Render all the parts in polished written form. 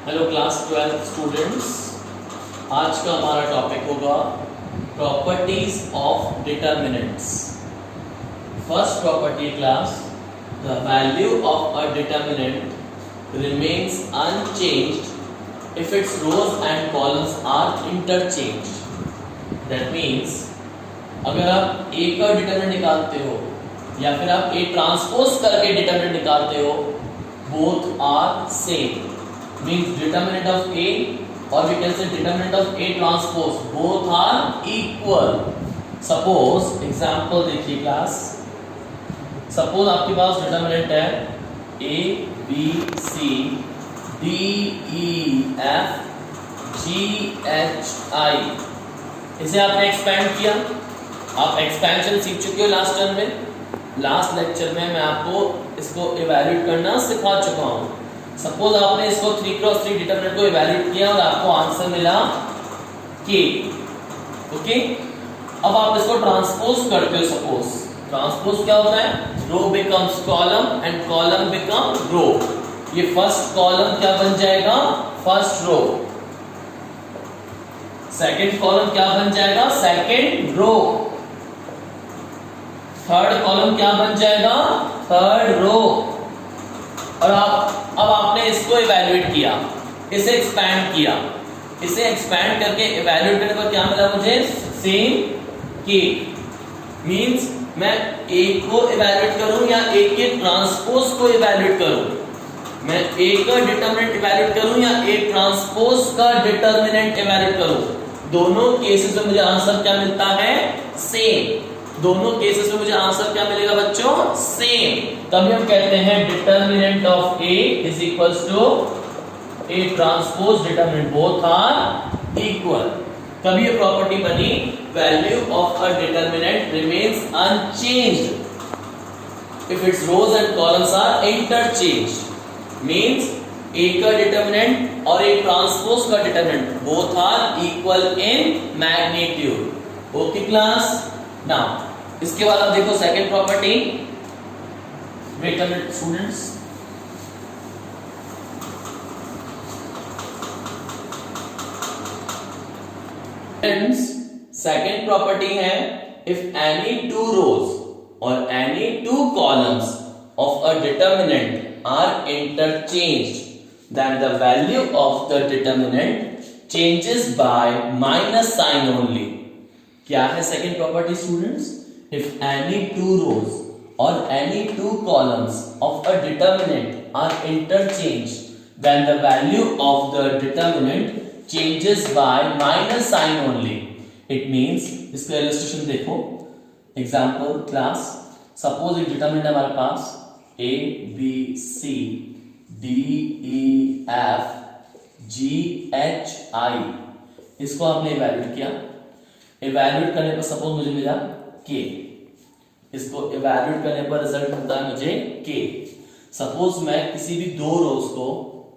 Hello class 12 students. आज का हमारा टॉपिक होगा properties of determinants. First property class, the value of a determinant remains unchanged if its rows and columns are interchanged. That means अगर आप ए का determinant निकालते हो या फिर आप ए ट्रांसपोज करके डिटर्मिनेंट निकालते हो, both are same. means determinant of A or we can say determinant of A transpose, both are equal. Suppose example देखिए क्लास, suppose आपके पास डिटर्मिनेंट है A B C D E F G H I। इसे आपने expand किया, आप expansion सीख चुके हो लास्ट टर्म में। लास्ट लेक्चर में मैं आपको इसको इवैल्यूएट करना सिखा चुका हूं। सपोज आपने इसको 3x3 डिटरमिनेंट को इवैल्यूएट किया और आपको आंसर मिला k। ओके, अब आप इसको ट्रांसपोज करते हो। सपोज ट्रांसपोज क्या होता है, row becomes column and column become row. ये फर्स्ट कॉलम क्या बन जाएगा, फर्स्ट रो। सेकंड कॉलम क्या बन जाएगा, सेकंड रो। थर्ड कॉलम क्या बन जाएगा, थर्ड रो। और अब आपने इसको इवैल्यूएट किया, इसे एक्सपैंड किया, इसे एक्सपैंड करके इवैल्यूएट करने पर क्या मिला मुझे, सेम के। मींस मैं ए को इवैल्यूएट करूं या ए के ट्रांसपोज को इवैल्यूएट करूं, मैं ए का डिटरमिनेंट इवैल्यूएट करूं या ए ट्रांसपोज का डिटरमिनेंट इवैल्यूएट करूं, दोनों केसेस में मुझे आंसर क्या मिलता है, सेम। दोनों केसेस में मुझे आंसर क्या मिलेगा बच्चों, सेम। तभी हम कहते हैं determinant of A is equals to A transpose determinant, both are equal. तभी ये प्रॉपर्टी बनी, value of a determinant remains unchanged if its rows and columns are interchanged. Means A का डिटर्मिनेंट और ए ट्रांसपोज का determinant both are equal in magnitude. Okay class. Now इसके बाद आप देखो second property. Wait a minute students. Second property है, if any two rows और any two columns of a determinant are interchanged then the value of the determinant changes by minus sign only. क्या है second property students, if any two rows or any two columns of a determinant are interchanged then the value of the determinant changes by minus sign only. It means इसका illustration देखो। example class, suppose एक determinant है हमारे पास a b c d e f g h i। इसको आपने evaluate किया, evaluate करने पर सपोज मुझे मिला k। इसको इवैल्यूएट करने पर रिजल्ट मिलता है मुझे k। सपोज मैं किसी भी दो रोज को,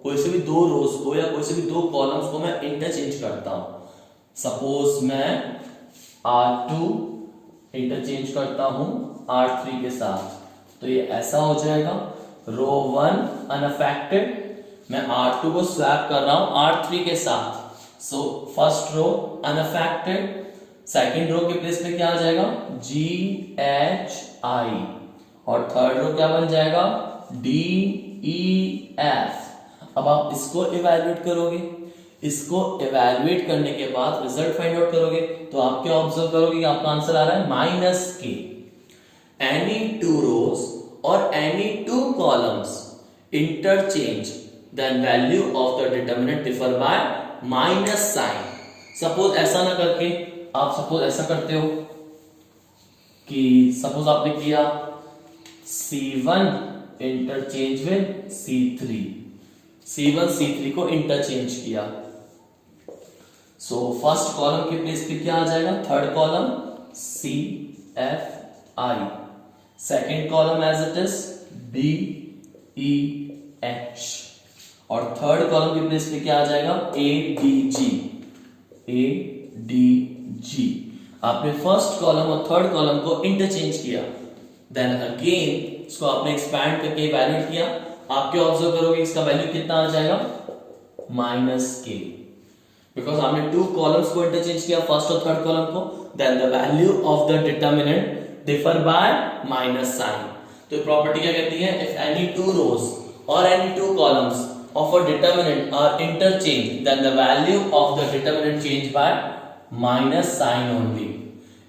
कोई से भी दो रोज को या कोई से भी दो कॉलम्स को मैं इंटरचेंज करता हूं। सपोज मैं R2 इंटरचेंज करता हूं R3 के साथ, तो ये ऐसा हो जाएगा, रो 1 अनअफेक्टेड, मैं R2 को स्वैप कर रहा हूं R3 के साथ, so first row unaffected. Second row के प्लेस पे क्या आ जाएगा, G H I, और थर्ड रो क्या बन जाएगा, D E F। अब आप इसको इवैल्यूएट करोगे, इसको इवैल्यूएट करने के बाद रिजल्ट फाइंड आउट करोगे, तो आप क्या ऑब्जर्व करोगे कि आपका आंसर आ रहा है माइनस के। एनी टू रोज और any two columns interchange then value of the determinant differ by minus sign. Suppose ऐसा ना करके आप सपोज ऐसा करते हो कि सपोज आपने किया C1 interchange with C3, C1 C3 को इंटरचेंज किया, सो फर्स्ट कॉलम के प्लेस पे क्या आ जाएगा, third column C F I, second column as it is D E H, और थर्ड कॉलम के प्लेस पे क्या आ जाएगा, A D G, A D G। आपने फर्स्ट कॉलम और थर्ड कॉलम को इंटरचेंज किया, देन अगेन इसको आपने एक्सपैंड करके वैल्यू किया, आप क्या ऑब्जर्व करोगे, इसका वैल्यू कितना आ जाएगा, माइनस के, बिकॉज हमने टू कॉलम्स को इंटरचेंज किया, फर्स्ट और थर्ड कॉलम को, then the value of the determinant differ by minus sign. तो प्रॉपर्टी क्या कहती है, इफ एनी टू रोज और any two columns of a determinant are interchanged, then the value of the determinant change by minus sign only.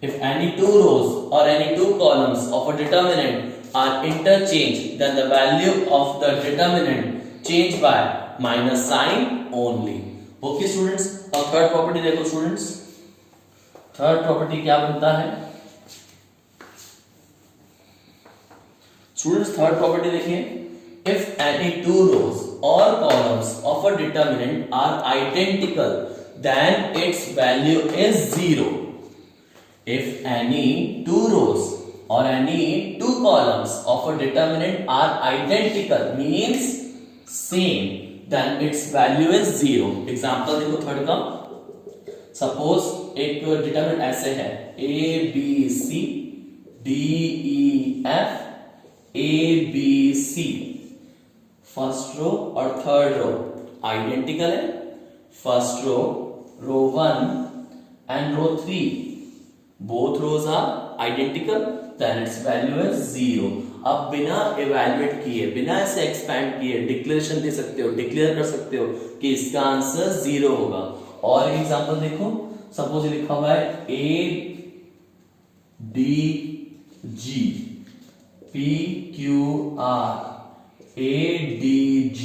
If any two rows or any two columns of a determinant are interchanged, then the value of the determinant change by minus sign only. Okay students, अब third property देखो students, third property क्या बनता है students? third property देखिए, if any two rows or columns of a determinant are identical, then its value is 0. If any two rows or any two columns of a determinant are identical, means same, then its value is 0. Example देखो third का, suppose एक determinant ऐसे है, a b c d e f a b c, first row और third row identical है, first row, row 1 and row 3 both rows are identical, then its value is 0. अब बिना evaluate किए, बिना इसे एक्सपैंड किए डिक्लेरेशन दे सकते हो, डिक्लेयर कर सकते हो कि इसका आंसर 0 होगा. और एग्जांपल देखो, सपोज ये लिखा हुआ है a d g p q r ADG,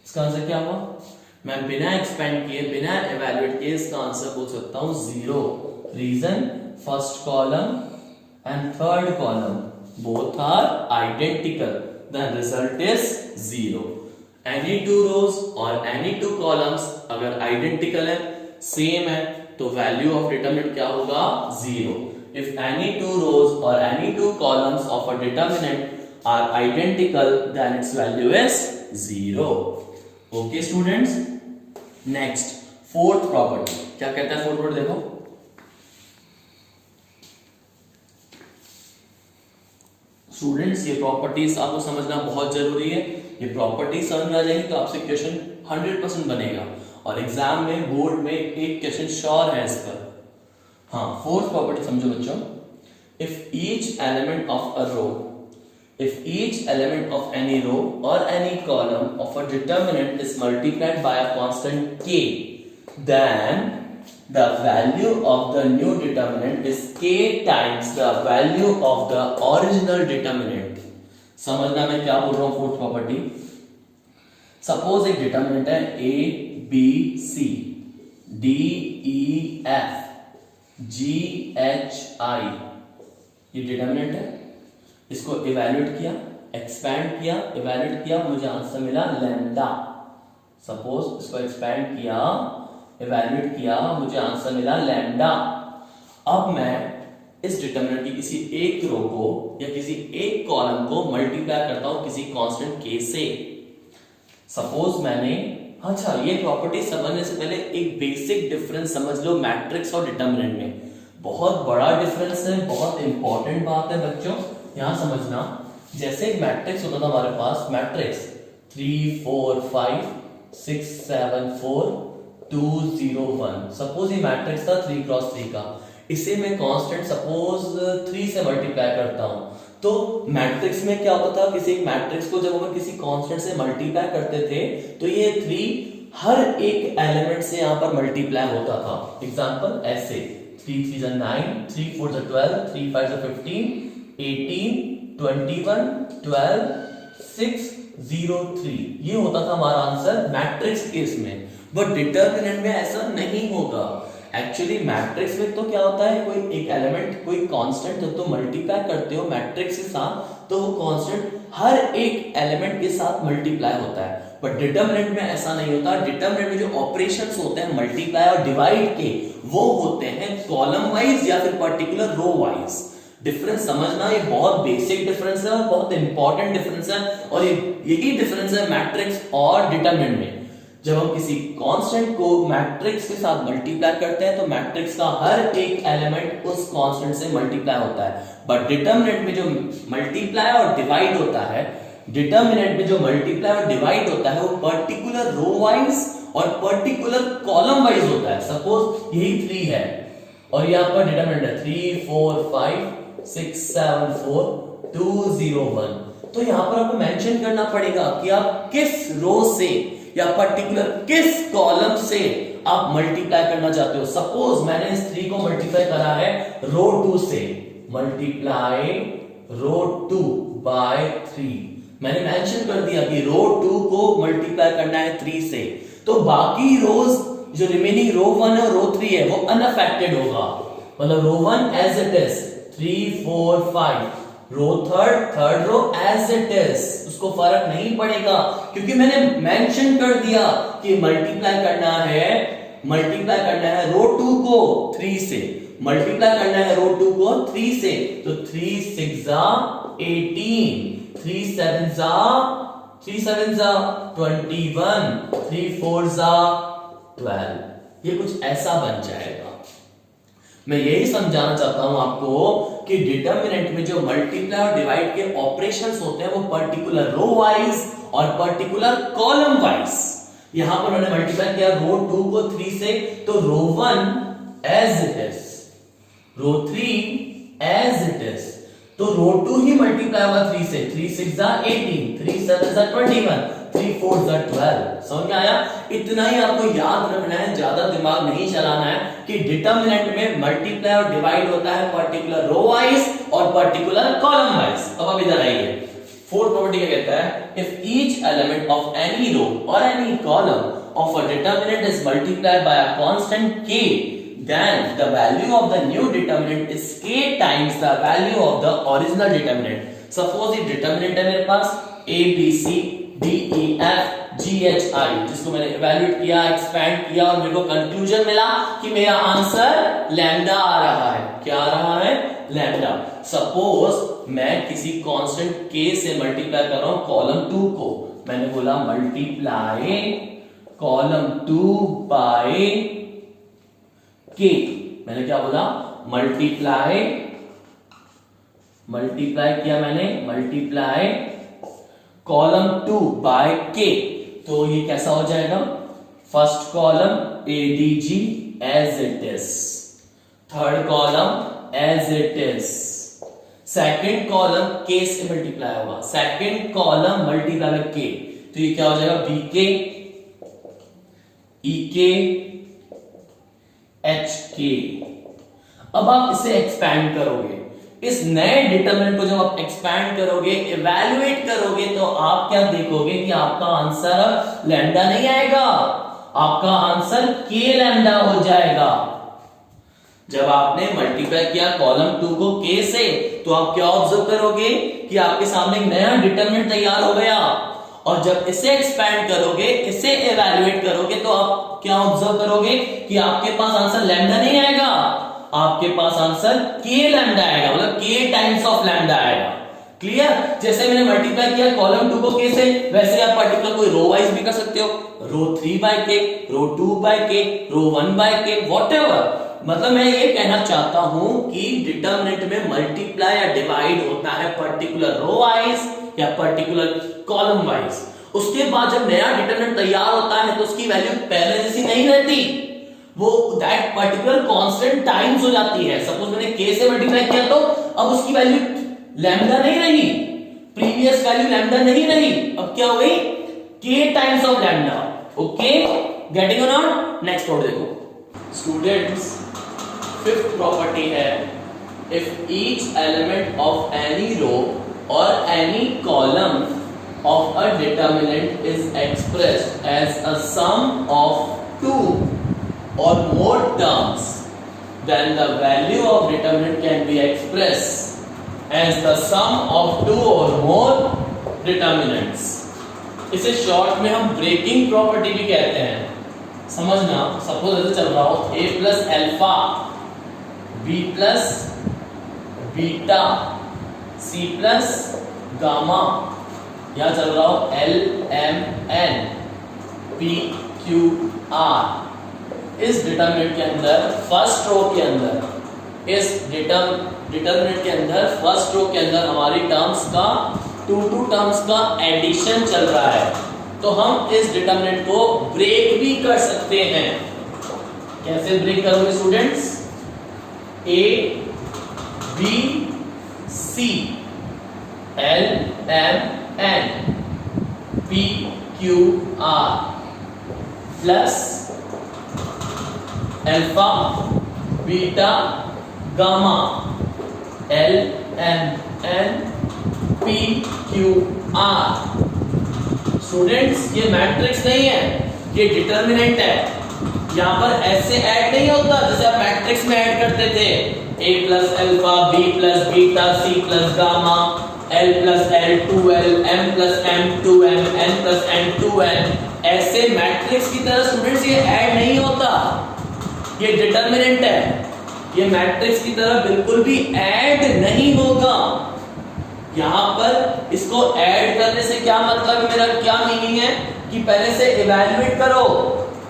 इसका आंसर क्या हुआ? मैं बिना एक्सपेंड किए, बिना इवैल्यूएट किए इसका आंसर बोल सकता हूं 0. Reason, first column and third column both are identical, then result is 0. Any two rows और एनी टू कॉलम्स अगर आइडेंटिकल है, सेम है, तो वैल्यू ऑफ डिटरमिनेंट क्या होगा? 0. इफ एनी टू रोज और any two columns of a determinant are identical, then its value is 0. Okay students, next fourth property क्या कहता है? fourth property देखो, स्टूडेंट्स ये प्रॉपर्टीज आपको समझना बहुत जरूरी है. ये प्रॉपर्टीज समझ में आ जाएगी तो आपसे क्वेश्चन 100% बनेगा, और एग्जाम में बोर्ड में एक क्वेश्चन श्योर है इस पर. हाँ, फोर्थ प्रॉपर्टी समझो बच्चों. If each element of a row, if each element of any row or any column of a determinant is multiplied by a constant k, then the value of the new determinant is k times the value of the original determinant. समझना मैं क्या बोल रहा हूं? Fourth property, suppose एक determinant है a b c d e f g h i, ये determinant है. इसको इवैल्यूएट किया, एक्सपैंड किया, इवैल्यूएट किया, मुझे आंसर मिला लैम्डा. सपोज इसको एक्सपैंड किया, इवैल्यूएट किया, मुझे आंसर मिला लैम्डा. अब मैं इस डिटरमिनेंट की किसी एक रो को या किसी एक कॉलम को मल्टीप्लाई करता हूं किसी कांस्टेंट k से. सपोज मैंने, अच्छा ये प्रॉपर्टी समझने से पहले एक बेसिक डिफरेंस समझ लो मैट्रिक्स और डिटरमिनेंट में. बहुत बड़ा डिफरेंस है, बहुत इंपॉर्टेंट बात है बच्चों, यहां समझना. जैसे एक मैट्रिक्स होता था हमारे पास, मैट्रिक्स 3 4 5 6 7 4 2 0 1. सपोज ये मैट्रिक्स था 3 क्रॉस 3 का, इसे मैं कांस्टेंट सपोज 3 से मल्टीप्लाई करता हूं. तो मैट्रिक्स में क्या होता था, किसी एक मैट्रिक्स को जब हम किसी कांस्टेंट से मल्टीप्लाई करते थे तो ये 3 हर एक एलिमेंट से यहां पर मल्टीप्लाई होता था. एग्जांपल ऐसे 3 3 9, 3 4 12, 3 5 15, 18, 21, 12, 6, 0, 3. ये होता था हमारा आंसर मैट्रिक्स केस में. बट डिटरमिनेंट में ऐसा नहीं होगा. एक्चुअली मैट्रिक्स में तो क्या होता है, कोई एक एलिमेंट, कोई कांस्टेंट जब तुम मल्टीप्लाई करते हो मैट्रिक्स के साथ, तो वो कांस्टेंट हर एक एलिमेंट के साथ मल्टीप्लाई होता है. बट डिटरमिनेंट में ऐसा नहीं होता. डिटरमिनेंट में जो ऑपरेशंस होते हैं मल्टीप्लाई और डिवाइड के, वो होते हैं कॉलम वाइज या फिर पर्टिकुलर रो वाइज. डिफरेंस समझना, ये बहुत बेसिक डिफरेंस है और बहुत इंपॉर्टेंट डिफरेंस है, और यही डिफरेंस है मैट्रिक्स और डिटरमिनेंट में. जब हम किसी कांस्टेंट को मैट्रिक्स के साथ मल्टीप्लाई करते हैं तो मैट्रिक्स का हर एक एलिमेंट उस कांस्टेंट से मल्टीप्लाई होता है. बट डिटरमिनेंट में जो मल्टीप्लाई और डिवाइड होता है डिटर्मिनेंट में जो मल्टीप्लाई और डिवाइड होता है वो पर्टिकुलर रो वाइज और पर्टिकुलर कॉलम वाइज होता है। सपोज यही 3 है और यहाँ पर डिटर्मिनेंट है 3 4 5 6 7 4 2 0 1, तो यहाँ पर आपको मेंशन करना पड़ेगा कि आप किस रो से या पर्टिकुलर किस कॉलम से आप मल्टीप्लाई करना चाहते हो। सपोज मैंने इस 3 को मल्टीप्लाई करा है रो 2 से, मल्टीप्लाई रो 2 बाय 3, मैंने मेंशन कर दिया कि रो 2 को मल्टीप्लाई करना है 3 से, तो बाकी रोज जो रिमेनिंग रो 1 और रो 3 है वो अनअफेक्टेड होगा, मतलब row 1 as it is 3 4 5, row third row as it is, उसको फर्क नहीं पड़ेगा क्योंकि मैंने मेंशन कर दिया कि मल्टीप्लाई करना है रो 2 को 3 से, मल्टीप्लाई करना है रो 2 को 3 से, तो 3 6 18, 3 7 21, 3 4 12, ये कुछ ऐसा बन जाएगा। मैं यही समझाना चाहता हूं आपको कि डिटर्मिनेंट में जो मल्टीप्लाई और डिवाइड के ऑपरेशंस होते हैं वो पर्टिकुलर रो वाइज और पर्टिकुलर कॉलम वाइज। यहां पर मैंने मल्टीप्लाई किया रो 2 को 3 से, तो row 1 as it is, row 3 as it is, तो रो 2 ही मल्टीप्लाई होगा 3 से, 3 6 18, 3 7 21, 3 4 12। समझ में आया? इतना ही आपको याद रखना है, ज्यादा दिमाग नहीं चलाना है कि डिटर्मिनेंट में मल्टीप्लाई और डिवाइड होता है पर्टिकुलर रो वाइज और पर्टिकुलर कॉलम वाइज। अब इधर आइए, फोर्थ प्रॉपर्टी क्या कहता है, if each element of any row और any column of a determinant is multiplied by a constant k, then the value of the new determinant is k times the value of the original determinant. Suppose ये determinant है मेरे पास a b c d e f g h i, जिसको मैंने evaluate किया, expand किया और मेरे को conclusion मिला कि मेरा आंसर lambda आ रहा है। क्या आ रहा है? lambda। Suppose मैं किसी कांस्टेंट k से मल्टीप्लाई कर रहा हूं कॉलम 2 को, मैंने बोला मल्टीप्लाई कॉलम 2 बाय k, मैंने क्या बोला? मल्टीप्लाई किया मैंने, मल्टीप्लाई कॉलम 2 बाय k, तो ये कैसा हो जाएगा? First column adg as it is, third column as it is, second column k से मल्टीप्लाई होगा, second column multiply by k, तो ये क्या हो जाएगा? bk ek HK। अब आप इसे एक्सपैंड करोगे, इस नए डिटरमिनेंट को जब आप एक्सपैंड करोगे, इवैल्यूएट करोगे, तो आप क्या देखोगे कि आपका आंसर लैम्डा नहीं आएगा, आपका आंसर k लैम्डा हो जाएगा। जब आपने मल्टीप्लाई किया कॉलम 2 को k से, तो आप क्या ऑब्जर्व करोगे कि आपके सामने एक नया डिटरमिनेंट तैयार हो गया, और जब इसे एक्सपैंड करोगे, इसे इवैल्यूएट करोगे, तो आप क्या ऑब्जर्व करोगे कि आपके पास आंसर लैम्डा नहीं आएगा, आपके पास आंसर k लैम्डा आएगा, मतलब k टाइम्स ऑफ लैम्डा आएगा। क्लियर? जैसे मैंने मल्टीप्लाई किया कॉलम 2 को k से, वैसे आप पर्टिकुलर कोई रो वाइज भी कर सकते हो, रो 3 बाय k, रो 2 बाय k, रो 1 बाय k, व्हाटएवर। मतलब मैं ये कहना चाहता हूं कि डिटर्मिनेंट में मल्टीप्लाई या डिवाइड होता है पर्टिकुलर रो वाइज या पर्टिकुलर कॉलम वाइज। उसके बाद जब नया डिटरमिनेंट तैयार होता है तो उसकी वैल्यू पहले जैसी नहीं रहती, वो दैट पर्टिकुलर कांस्टेंट टाइम्स हो जाती है। सपोज मैंने k से मल्टीप्लाई किया तो अब उसकी वैल्यू लैम्डा नहीं रही, प्रीवियस वैल्यू लैम्डा नहीं रही, अब क्या हो गई? k times of lambda. Okay, getting और नॉट? नेक्स्ट प्रॉब्लम देखो स्टूडेंट्स, फिफ्थ प्रॉपर्टी है, if each element of any row or any column of a determinant is expressed as a sum of two or more terms, then the value of determinant can be expressed as the sum of two or more determinants. इसे short में हम breaking property भी कहते हैं। समझना, suppose ऐसे चल रहा हो a plus alpha, b plus beta, C plus gamma, यहां चल रहा हो L M N P Q R। इस डिटरमिनेंट के अंदर फर्स्ट रो के अंदर, इस डिटरमिनेंट के अंदर फर्स्ट रो के अंदर हमारी टर्म्स का टू टर्म्स का एडिशन चल रहा है, तो हम इस डिटरमिनेंट को ब्रेक भी कर सकते हैं। कैसे ब्रेक करोगे students? A B C L M N P Q R plus alpha beta gamma L M N P Q R. Students ये मैट्रिक्स नहीं है, ये डिटरमिनेंट है। यहां पर ऐसे ऐड नहीं होता जैसे आप मैट्रिक्स में ऐड करते थे, a plus alpha B plus beta C plus gamma l plus l 2l m plus m 2m n plus n 2n। ऐसे मैट्रिक्स की तरह स्टूडेंट्स ये ऐड नहीं होता, ये डिटरमिनेंट है। ये मैट्रिक्स की तरह बिल्कुल भी ऐड नहीं होगा। यहां पर इसको ऐड करने से क्या मतलब, मेरा क्या मीनिंग है कि पहले से इवैल्यूएट करो,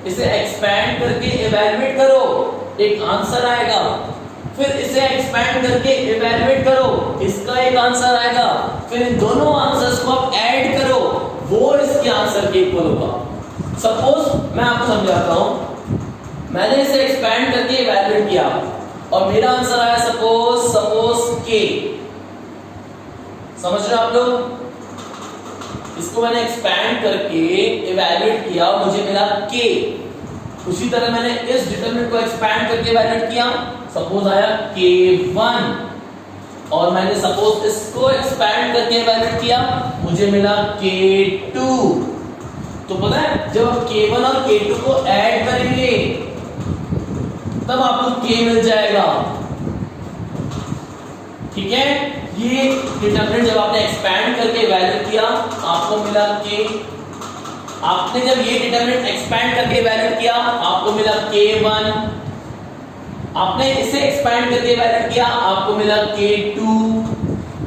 इसे एक्सपैंड करके इवैल्यूएट करो, एक आंसर आएगा। फिर इसे एक्सपैंड करके इवैल्यूएट करो, इसका एक आंसर आएगा। फिर इन दोनों आंसर्स को आप ऐड करो, वो इसके आंसर के इक्वल होगा। सपोज मैं आपको समझाता हूं, मैंने इसे एक्सपैंड करके इवैल्यूएट किया और मेरा आंसर आया सपोज के। समझ रहे हो आप लोग? इसको मैंने एक्सपैंड करके इवैल्यूएट किया और मुझे मिला के। उसी तरह मैंने इस डिटरमिनेंट को एक्सपैंड करके इवैल्यूएट किया, सपोज आया k1, और मैंने सपोज इसको एक्सपैंड करके इवैल्यूएट किया, मुझे मिला k2। तो पता है जब आप k1 और k2 को ऐड करेंगे तब आपको k मिल जाएगा। ठीक है, ये डिटरमिनेंट जब आपने एक्सपैंड करके इवैल्यूएट किया आपको मिला k। आपने जब ये डिटरमिनेंट एक्सपैंड करके इवैल्यूएट किया आपको मिला k1। आपने इसे एक्सपैंड करके इवैल्यूएट किया आपको मिला k2।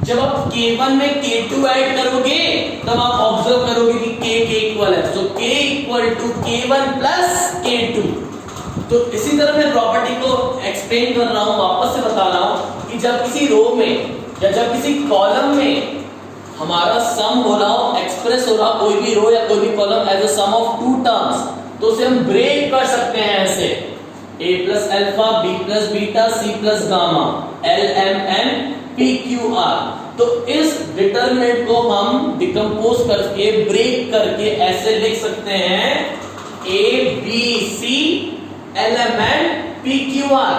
जब आप k1 में k2 ऐड करोगे तब आप ऑब्जर्व करोगे कि k के इक्वल है, so k equal to k1 plus k2। तो इसी तरह मैं प्रॉपर्टी को एक्सप्लेन कर रहा हूं, वापस से बता रहा हूं कि जब किसी रो में या जब किसी कॉलम में हमारा सम हो रहा हो, एक्सप्रेस हो रहा कोई भी रो या कोई भी column as a sum of two terms, तो उसे हम ब्रेक कर सकते हैं ऐसे, a plus alpha B plus beta C plus gamma L M N P Q R. तो इस डिटरमिनेंट को हम डिकम्पोज करके ब्रेक करके ऐसे लिख सकते हैं a b c L M N P Q R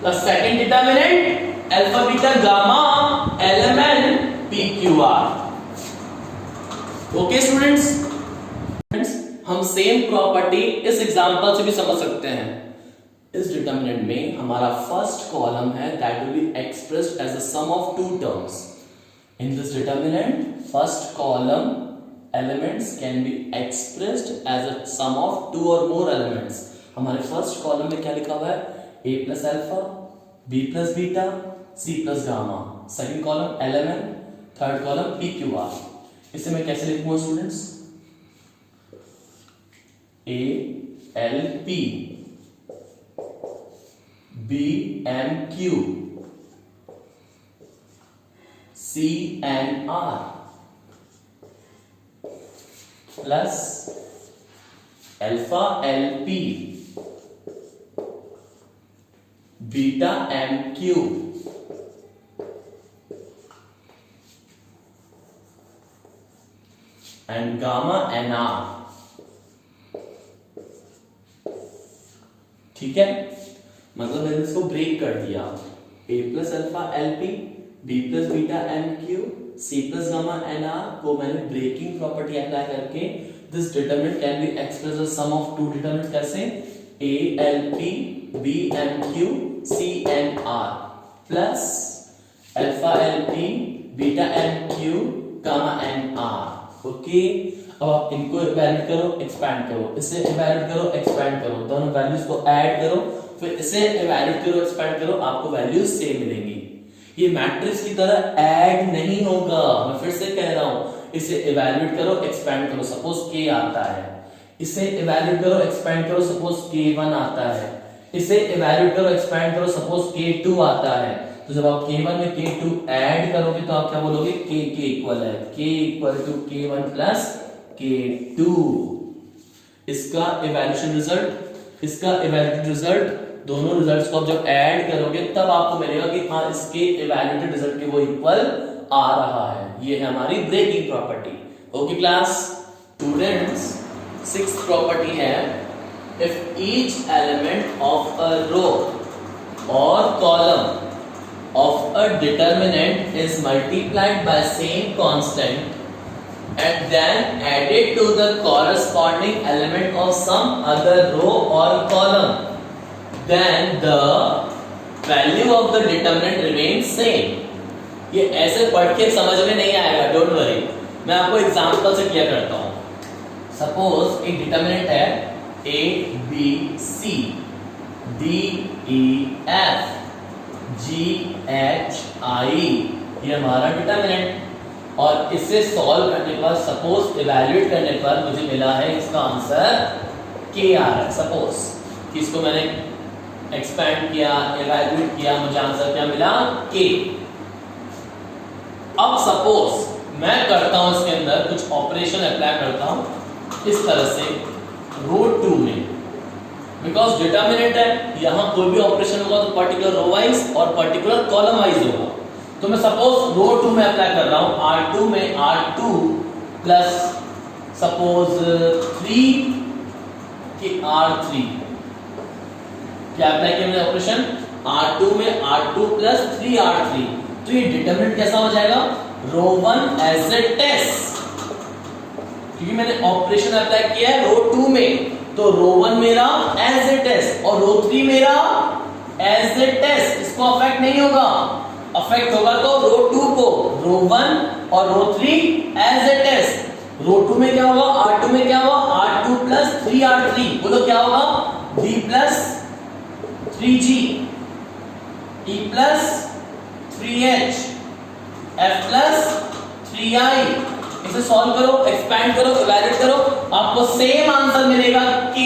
plus second determinant alpha beta gamma L M N P Q R. Okay students, हम सेम प्रॉपर्टी इस एग्जांपल से भी समझ सकते हैं। इस डिटरमिनेंट में हमारा फर्स्ट कॉलम है that will be expressed as a sum of two terms. In this determinant first column elements can be expressed as a sum of two और मोर एलिमेंट्स। हमारे फर्स्ट कॉलम में क्या लिखा हुआ है? a plus alpha b plus beta c plus gamma. Second column element, third column p q r। इसे मैं कैसे लिखूंगा स्टूडेंट्स? a l p b m q c n r plus alpha l p beta m q and gamma N R. ठीक है, मतलब मैंने इसको ब्रेक कर दिया। a plus alpha L P b plus beta M Q c plus gamma N are को मैंने breaking property apply करके this determinant can be expressed as sum of two determinant. कैसे? a l p b m q c n r plus alpha L P beta M Q gamma N R. Okay, अब आप इनको evaluate करो, expand करो, इसे evaluate करो, expand करो, दोनों वैल्यूज को ऐड करो, फिर इसे इवैल्यूएट करो, एक्सपैंड करो, आपको वैल्यूज सेम मिलेंगी। ये मैट्रिक्स की तरह ऐड नहीं होगा। मैं फिर से कह रहा हूं, इसे इवैल्यूएट करो, एक्सपैंड करो, सपोज k आता है, इसे इवैल्यूएट करो, एक्सपैंड करो, सपोज k1 आता है, इसे इवैल्यूएट करो, एक्सपैंड करो, सपोज k2 आता है। तो जब आप K1 में K2 ऐड करोगे तो आप क्या बोलोगे, K इक्वल है K equal to K1 plus K2। इसका इवैल्यूएशन रिजल्ट, इसका इवैल्यूएटेड रिजल्ट, दोनों रिजल्ट्स को आप जब ऐड करोगे तब आपको मिलेगा कि हाँ इसके इवैल्यूएटेड रिजल्ट के वो इक्वल आ रहा है। ये है हमारी breaking property. Okay class students, sixth property है, if each element of a row और column of a determinant is multiplied by same constant and then added to the corresponding element of some other row or column, then the value of the determinant remains same। ये ऐसे पढ़ के समझ में नहीं आएगा, don't worry, मैं आपको एग्जांपल से क्लियर करता हूँ। सपोज एक डिटर्मिनेंट है A B C D E F G H I, ये हमारा डिटर्मिनेंट, और इसे सॉल्व करने पर, सपोज इवैल्यूएट करने पर मुझे मिला है इसका आंसर K आ रहा है। सपोज कि इसको मैंने एक्सपेंड किया, इवैल्यूएट किया, मुझे आंसर क्या मिला, K। अब सपोज मैं करता हूं इसके अंदर कुछ ऑपरेशन अप्लाई करता हूं इस तरह से रो 2 में, बिकॉज डिटर्मिनेंट है, यहां कोई भी ऑपरेशन होगा तो पर्टिकुलर रो वाइज और पर्टिकुलर कॉलम वाइज होगा। तो मैं सपोज रो 2 में अप्लाई कर रहा हूं, R2 में R2 प्लस सपोज 3 कि R3, क्या अप्लाई किया मैंने ऑपरेशन, R2 में R2 प्लस 3R3। तो ये डिटर्मिनेंट कैसा हो जाएगा, रो 1 एज ए टेस्ट, क्योंकि मैंने ऑपरेशन अप्लाई किया है रो 2 में, तो रो 1 मेरा एज ए टेस्ट और रो 3 मेरा एज ए टेस्ट, इसको अफेक्ट नहीं होगा, अफेक्ट होगा तो रो 2 को, रो 1 और रो 3 एज ए टेस्ट। रो 2 में क्या होगा, R2 में क्या होगा, R2 प्लस 3R3, बोलो क्या होगा, D plus 3G, E plus 3H, F plus 3I। इसे सॉल्व करो, एक्सपैंड करो, इवैल्यूएट करो, आपको सेम आंसर मिलेगा K।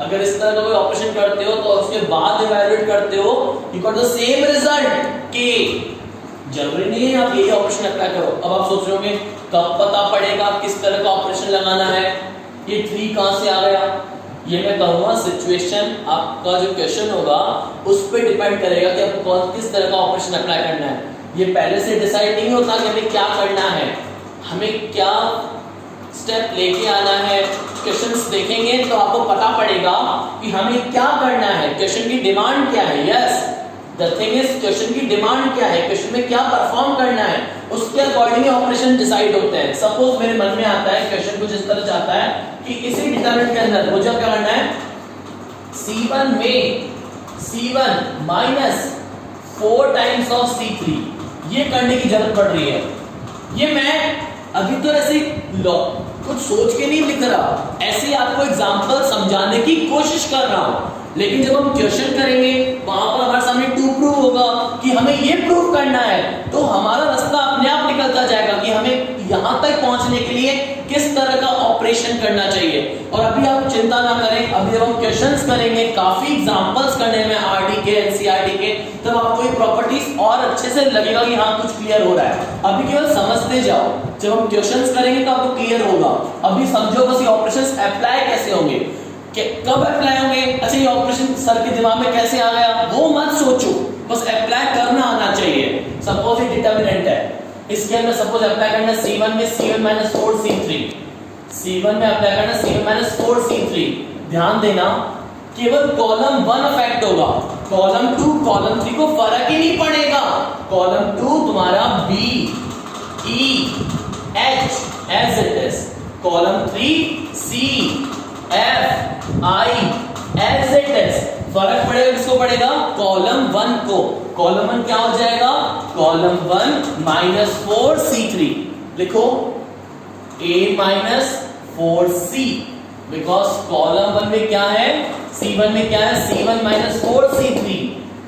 अगर इस तरह का कोई ऑपरेशन करते हो तो उसके बाद इवैल्यूएट करते हो, you got the same result K। जरूरी नहीं है आप यही ऑपरेशन अप्लाई करो। अब आप सोच रहे होंगे कब पता पड़ेगा किस तरह का ऑपरेशन लगाना है, ये 3 कहां से आ गया, ये मैं कहूंगा सिचुएशन, आपका जो क्वेश्चन होगा उस पर डिपेंड करेगा कि आपको कौन किस तरह का ऑपरेशन अप्लाई करना है। ये पहले से डिसाइड नहीं होता कि हमें क्या करना है, हमें क्या स्टेप लेके आना है। क्वेश्चंस देखेंगे तो आपको पता पड़ेगा कि हमें क्या करना है, क्वेश्चन की डिमांड क्या है। Yes, the thing is question की डिमांड क्या है, क्वेश्चन में क्या परफॉर्म करना है, उसके अकॉर्डिंग ऑपरेशन डिसाइड होते हैं। सपोज मेरे मन में आता है क्वेश्चन कुछ इस तरह जाता है कि इसी डिटरमिनेंट के अंदर मुझे क्या करना है, C1 में C1 minus 4 times of C3, ये करने की जरूरत पड़ रही है। ये मैं अभी तो ऐसे कुछ सोच के नहीं लिख रहा, ऐसे आपको एग्जांपल समझाने की कोशिश कर रहा हूं, लेकिन जब हम क्वेश्चन करेंगे वहां पर हमारे सामने टू प्रूव होगा कि हमें ये प्रूव करना है, तो हमारा रास्ता अपने आप निकलता जाएगा कि हमें यहां तक पहुंचने के लिए किस तरह का ऑपरेशन करना चाहिए। और अभी आप चिंता ना करें, अभी जब हम क्वेश्चंस करेंगे, काफी एग्जांपल्स करने में आरडी के, एनसीईआरटी के, तब आपको ये प्रॉपर्टीज और अच्छे से लगेगा कि हाँ कुछ क्लियर हो रहा है। अभी केवल समझते जाओ, जब हम क्वेश्चंस करेंगे तो आपको क्लियर होगा। अभी समझो बस ये ऑपरेशंस अप्लाई कैसे होंगे, कब अप्लाई होंगे, अच्छा ये ऑपरेशन सर के दिमाग में कैसे आ गया वो मत सोचो, बस अप्लाई करना आना चाहिए। सपोज ये डिटरमिनेंट है, इसके अंदर सपोज अप्लाई करना C1 में C1 माइनस 4 C3, C1 में अप्लाई करना C1 माइनस 4 C3। ध्यान देना केवल कॉलम 1 अफेक्ट होगा, कॉलम 2 कॉलम 3 को फर्क ही नहीं पड़ेगा। कॉलम 2 तुम्हारा B E H as it is, column 3 C F I as it is. फर्क पड़ेगा किसको पड़ेगा, कॉलम 1 को। कॉलम 1 क्या हो जाएगा, कॉलम 1 माइनस 4 C3, लिखो A minus 4 C, because column 1 में क्या है, C1 में क्या है, C1 minus 4 C3,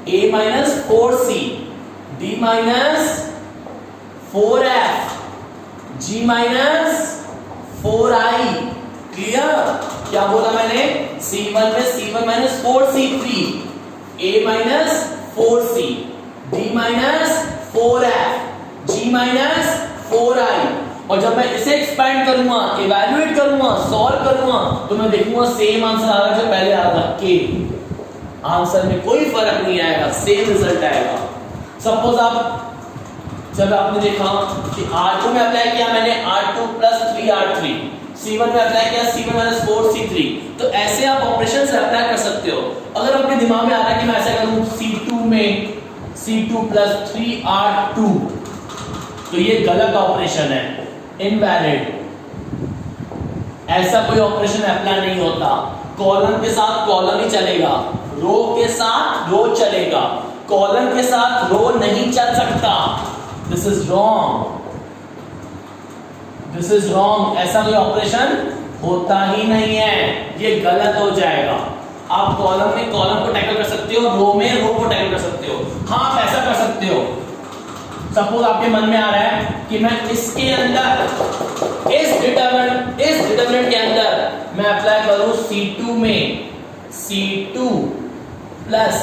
A minus 4 C, D minus 4F, G minus 4I। Clear, क्या बोला मैंने, C1 में C1 minus 4 C3, A minus 4c, d minus 4f, g minus 4i। और जब मैं इसे एक्सपैंड करूंगा, इवैल्यूएट करूंगा, सॉल्व करूंगा, तो मैं देखूंगा सेम आंसर आ रहा है जो पहले आ रहा था k। आंसर में कोई फर्क नहीं आएगा, सेम रिजल्ट आएगा। सपोज आप जब आपने देखा कि R2 में अप्लाई किया मैंने R2 प्लस 3R3, C1 में अप्लाई किया C1 माइनस 4C3, तो ऐसे आप ऑपरेशन से अप्लाई कर सकते हो। अगर आपके दिमाग में आ रहा है कि मैं ऐसा करूं C2 में C2 प्लस 3R2, तो ये गलत ऑपरेशन है, इनवैलिड। ऐसा कोई ऑपरेशन अप्लाई नहीं होता। कॉलम के साथ कॉलम ही चलेगा, रो के साथ रो चलेगा, कॉलम के साथ रो नहीं चल सकता। This is wrong, this is wrong. ऐसा कोई ऑपरेशन होता ही नहीं है, ये गलत हो जाएगा। आप कॉलम में कॉलम को टैकल कर सकते हो, रो में रो को टैकल कर सकते हो। हाँ, आप ऐसा कर सकते हो। सपोज आपके मन में आ रहा है कि मैं इसके अंदर इस डिटरमिनेंट के अंदर मैं अप्लाई करूं C2 में C2 प्लस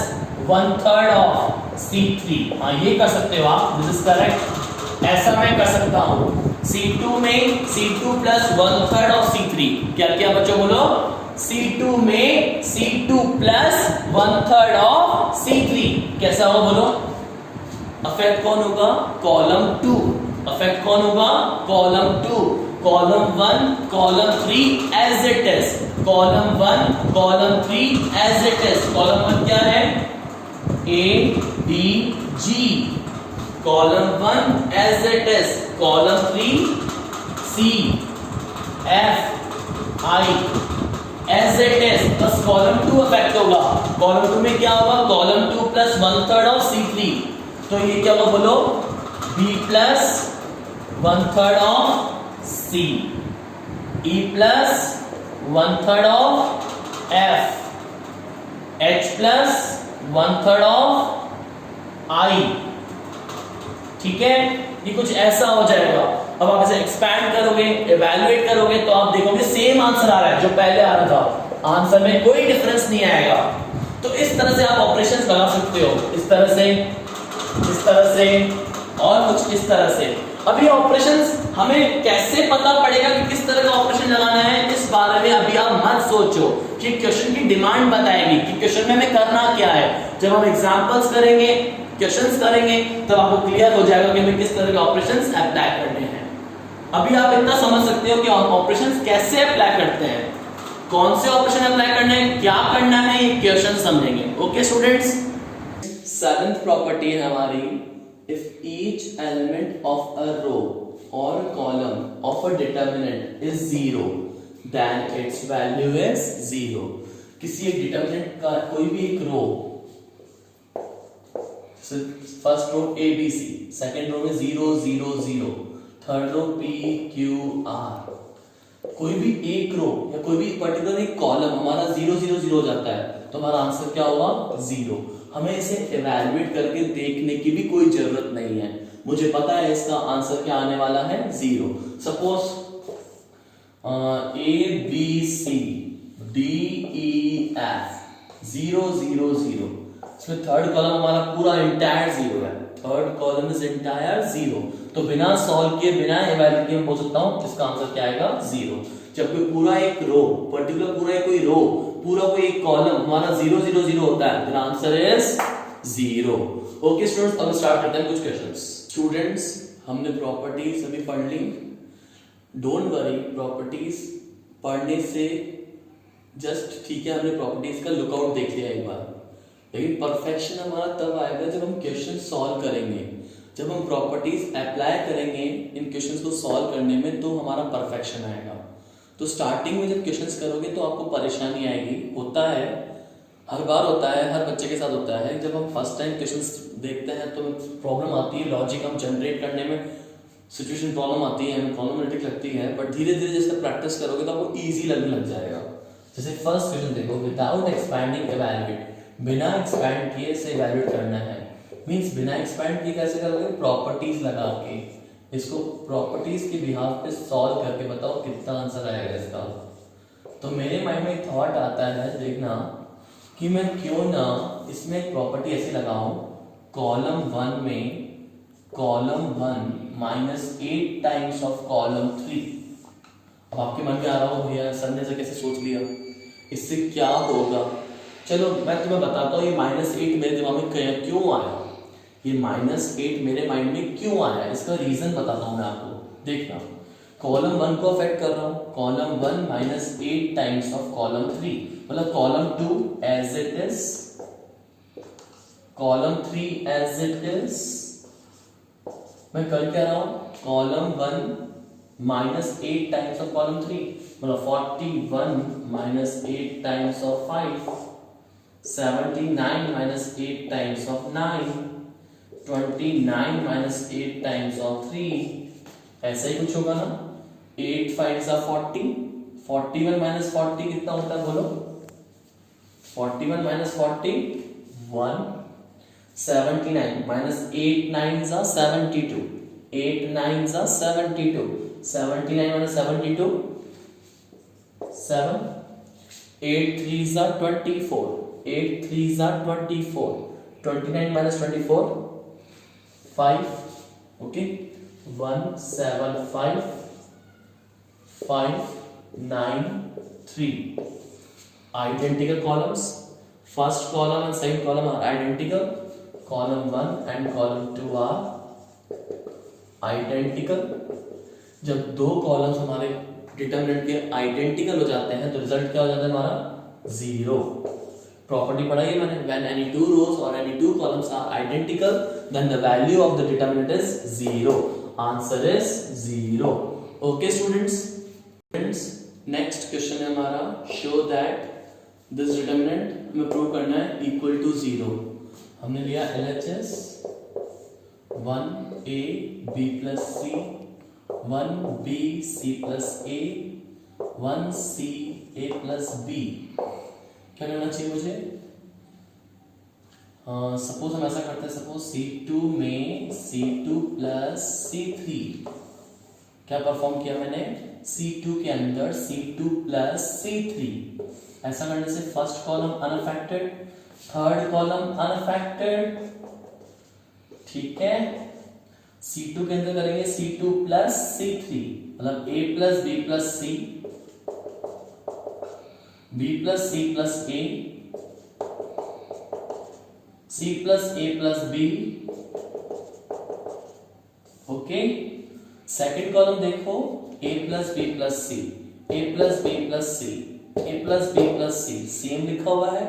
1/3 ऑफ C3। हाँ, ये कर सकते हो आप, दिस इज करेक्ट। ऐसा मैं कर सकता हूं C2 में C2 प्लस 1/3 ऑफ C3। क्या क्या बच्चों बोलो? C2 में C2 प्लस 1/3 ऑफ C3 कैसा हो बोलो? अफेक्ट कौन होगा? कॉलम 2। अफेक्ट कौन होगा? Column 2। Column 1 column 3 as it is. Column 1 column 3 as it is. Column 1 क्या है? A B G। Column 1 as it is. Column 3 C F I as it is. बस कॉलम 2 अफेक्ट होगा। Column 2 में क्या होगा? Column 2 plus 1/3 of C3। तो ये क्या होगा बोलो? B plus 1/3 of C, E plus 1/3 of F, H plus 1/3 of I। ठीक है, ये कुछ ऐसा हो जाएगा। अब आप इसे एक्सपैंड करोगे, इवैल्यूएट करोगे, तो आप देखोगे सेम आंसर आ रहा है जो पहले आ रहा था। आंसर में कोई डिफरेंस नहीं आएगा। तो इस तरह से आप ऑपरेशंस लगा सकते हो, इस तरह से, इस तरह से और कुछ इस तरह से। अब ये ऑपरेशंस हमें कैसे पता पड़ेगा कि किस तरह का ऑपरेशन लगाना है, इस बारे में अभी आप मत सोचो कि क्वेश्चन की डिमांड बताएगी कि क्वेश्चन में हमें करना क्या है। जब हम एग्जांपल्स करेंगे, क्वेश्चंस करेंगे, तब आपको क्लियर हो जाएगा कि हमें किस तरह के ऑपरेशंस अप्लाई करने हैं। अभी आप इतना समझ सकते हो कि ऑपरेशंस कैसे अप्लाई करते हैं, कौन से ऑपरेशन अप्लाई करने हैं, क्या करना है, ये क्वेश्चन समझेंगे। ओके स्टूडेंट्स, सेवेंथ प्रॉपर्टी है हमारी, if each element of a row और column of a determinant is 0 then its value is 0। किसी एक डिटरमिनेंट का कोई भी एक row, first row A B C, second row में 0 0 0, third row P Q R, कोई भी एक रो या कोई भी पर्टिकुलर एक कॉलम हमारा 0 0 0 हो जाता है, तो हमारा आंसर क्या होगा? 0। हमें इसे इवैल्यूएट करके देखने की भी कोई जरूरत नहीं है, मुझे पता है इसका आंसर क्या आने वाला है, 0। Suppose A B C D E F 0 0 0, इसमें थर्ड कॉलम हमारा पूरा इंटायर 0 है, थर्ड कॉलम इज इंटायर 0। तो बिना सॉल्व किए, बिना इवैल्यूएट किए बोल सकता हूं इसका आंसर क्या आएगा? 0। जब कोई पूरा एक रो, पर्टिकुलर पूरा एक कोई रो, पूरा कोई एक कॉलम हमारा 0 0 0 होता है, then answer is 0। Okay students, अब स्टार्ट करते हैं कुछ क्वेश्चंस। स्टूडेंट्स, हमने प्रॉपर्टीज अभी पढ़ ली। डोंट वरी, प्रॉपर्टीज पढ़ने से जस्ट ठीक है, हमने प्रॉपर्टीज का लुकआउट देख लिया एक बार, लेकिन परफेक्शन हमारा तब आएगा जब हम क्वेश्चन सॉल्व करेंगे, जब हम प्रॉपर्टीज अप्लाई करेंगे इन क्वेश्चंस को सॉल्व करने में, तो हमारा परफेक्शन आएगा। तो स्टार्टिंग में जब क्वेश्चंस करोगे तो आपको परेशानी आएगी, होता है, हर बार होता है, हर बच्चे के साथ होता है। जब हम फर्स्ट टाइम क्वेश्चंस देखते हैं तो प्रॉब्लम आती है, लॉजिक हम जनरेट करने में सिचुएशन प्रॉब्लम आती है, हमें प्रॉब्लमेटिक लगती है, बट धीरे धीरे जैसे प्रैक्टिस करोगे तो आपको ईजी लगने लग जाएगा। जैसे फर्स्ट क्वेश्चन देखो, विदाउट एक्सपैंडिंग इवैल्यूएट, बिना एक्सपैंड किए से इवैल्यूएट करना है, मींस बिना एक्सपैंड किए कैसे करोगे? प्रॉपर्टीज लगा के, इसको प्रॉपर्टीज के बिहाफ पे सॉल्व करके बताओ कितना आंसर आएगा इसका। तो मेरे माइंड में एक थॉट आता है, देखना, कि मैं क्यों ना इसमें एक प्रॉपर्टी ऐसी लगाऊं, कॉलम 1 में कॉलम 1 -8 टाइम्स ऑफ कॉलम 3। अब आपके मन में आ रहा हो भैया सर ने ऐसे कैसे सोच लिया, इससे क्या होगा। चलो मैं तुम्हें बताता हूँ ये -8 मेरे दिमाग में क्यों आया, ये -8 मेरे माइंड में क्यों आया, इसका रीजन बताता हूँ मैं आपको। देखना, कॉलम 1 को अफेक्ट कर रहा हूँ, कॉलम 1 -8 टाइम्स ऑफ कॉलम 3, मतलब column 2 as it is, column 3 as it is. मैं कर क्या रहा हूँ, कॉलम 1 -8 टाइम्स ऑफ कॉलम 3, मतलब 41 -8 times of 5, 79 -8 times of 9, 29 -8 times of 3, ऐसा ही कुछ होगा ना। 8 5 40, 41 -40 कितना होता है बोलो, 41 -40 1, 79 -8 9 72, 8 9 72, 79 72 7, 8 3 24, 8 3 24, 29 -24 5, okay, 1 7 5 5 9 3, identical columns, first column and second column are identical, column 1 and column 2 are identical। जब दो कॉलम्स हमारे डिटरमिनेंट के आइडेंटिकल हो जाते हैं तो रिजल्ट क्या हो जाता है हमारा, 0। प्रॉपर्टी पढ़ाई है मैंने, when any two rows or any two columns are identical then the value of the determinant is 0, answer is 0। okay students, next question है हमारा, शो दैट दिस डिटरमिनेंट हमें प्रूव करना है इक्वल टू 0। हमने लिया LHS 1a b plus c, 1b c plus a, 1c a plus b। क्या करना चाहिए मुझे, सपोज हम ऐसा करते हैं, सपोज C2 में C2 plus C3, क्या परफॉर्म किया मैंने, C2 के अंदर C2 plus C3। ऐसा करने से first column unaffected, third column unaffected, ठीक है। C2 के अंदर करेंगे C2 plus C3, मतलब A plus B plus C, B plus C plus A, C plus A plus B, okay. Second column देखो A plus B plus C, A plus B plus C, A plus B plus C, same लिखा हुआ है।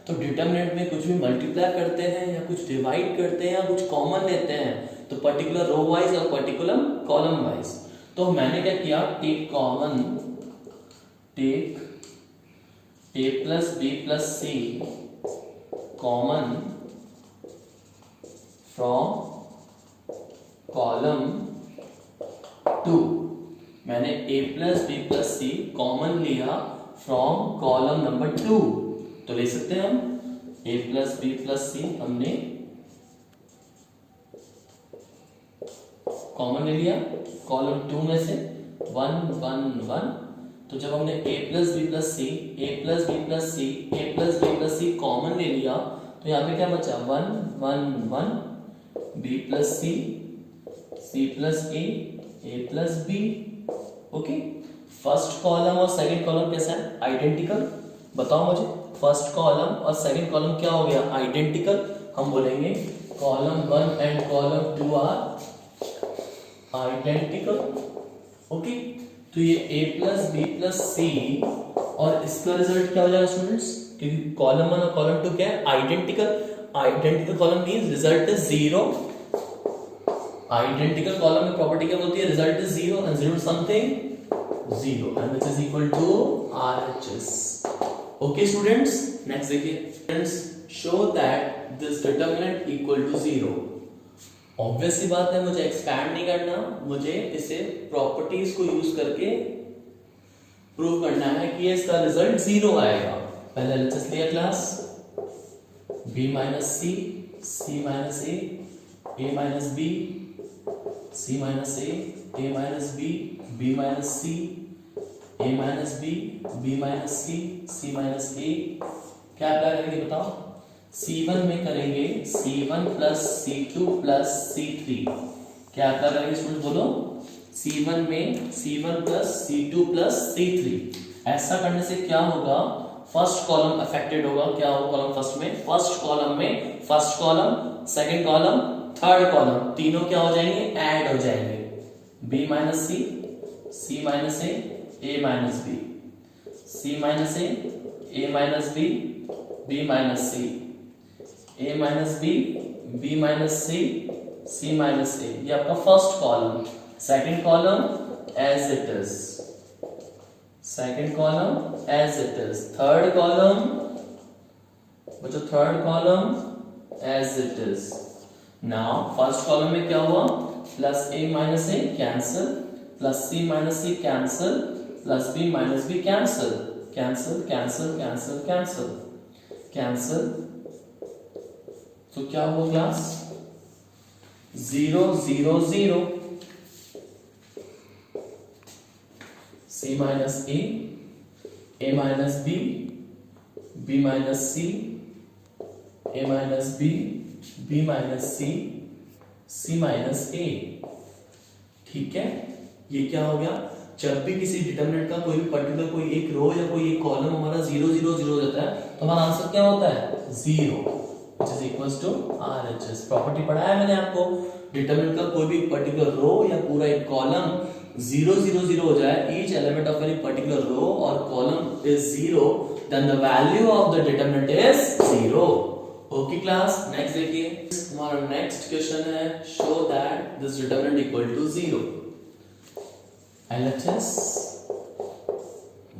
तो determinant में कुछ भी multiply करते हैं या कुछ डिवाइड करते हैं या कुछ कॉमन लेते हैं तो पर्टिकुलर रो वाइज और पर्टिकुलर कॉलम वाइज। तो मैंने क्या किया, take common, take A plus B plus C common from column 2। मैंने A plus B plus C common लिया फ्रॉम कॉलम नंबर 2, तो ले सकते हैं हम A plus B plus C हमने कॉमन ले लिया कॉलम 2 में से 1 1 1। तो जब हमने A plus B plus C, A plus B plus C, A plus B plus C common ले लिया तो यहाँ पे क्या बचा, 1 1 1, B plus C, C plus A, A plus B, okay. First column और सेकंड कॉलम कैसा है, आइडेंटिकल। बताओ मुझे, फर्स्ट कॉलम और सेकंड कॉलम क्या हो गया, आइडेंटिकल। हम बोलेंगे column 1 and column 2 are identical, okay. तो ये A plus B plus C और इसका रिजल्ट क्या हो जाएगा स्टूडेंट्स, क्योंकि कॉलम 1 और कॉलम 2 क्या है, identical. Identical column means result is 0। Identical column में प्रॉपर्टी क्या होती है, result is 0 and 0 something 0 and which is equal to RHS। Okay students, next देखिए, friends show that this determinant equal to 0। Obvious सी बात है, मुझे एक्सपैंड नहीं करना, मुझे इसे प्रॉपर्टीज को यूज करके प्रूव करना है कि इसका रिजल्ट 0 आएगा। पहले LHS लिया class, B minus C, C minus A, A minus B, C minus A, A minus B, B minus C, A minus B, B minus C, C minus A, क्या apply करेंगे बताओ? C1 में करेंगे C1 plus C2 plus C3। क्या apply करेंगे student बोलो? C1 में C1 plus C2 plus C3। ऐसा करने से क्या होगा? फर्स्ट कॉलम अफेक्टेड होगा। क्या होगा कॉलम फर्स्ट में? फर्स्ट कॉलम में first column, second column, third column, तीनों क्या हो जाएंगे? ऐड हो जाएंगे। B minus C, C minus A minus B, C minus A minus B, B minus C, A minus B minus C minus A। ये आपका first column. Second column as it is, second column as it is. Third column बच्चों, third column as it is. Now first column में क्या हुआ? Plus A minus A cancel, plus C minus C cancel, plus B minus B cancel, cancel cancel cancel cancel cancel. तो क्या हुआ class? 0 0 0। C minus A minus B minus C, A minus B minus C minus A। ठीक है, ये क्या हो गया? जब भी किसी डिटरमिनेंट का कोई भी पर्टिकुलर कोई एक रो या कोई एक कॉलम हमारा 0 0 0 हो जाता है तो हमारा आंसर क्या होता है? 0, which is equals to RHS। Property पढ़ाया है मैंने आपको। डिटरमिनेंट का कोई भी पर्टिकुलर रो या पूरा एक कॉलम 0 0 0 हो जाए, each element of any particular row or column is 0, then the value of the determinant is 0। Okay class, next देखिए। हमारा नेक्स्ट क्वेश्चन है, show that this determinant equal to 0। LHS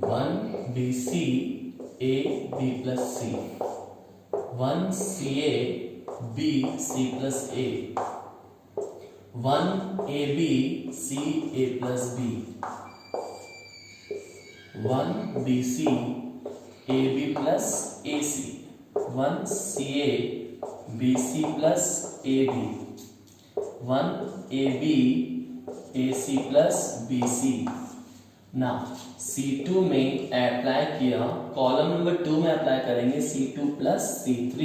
1BC AB plus C, 1CA BC plus A, 1AB CA plus B, 1BC AB plus AC, 1CA BC plus AB, 1AB AC plus BC। ना C2 में apply किया, column number 2 में apply करेंगे C2 plus C3।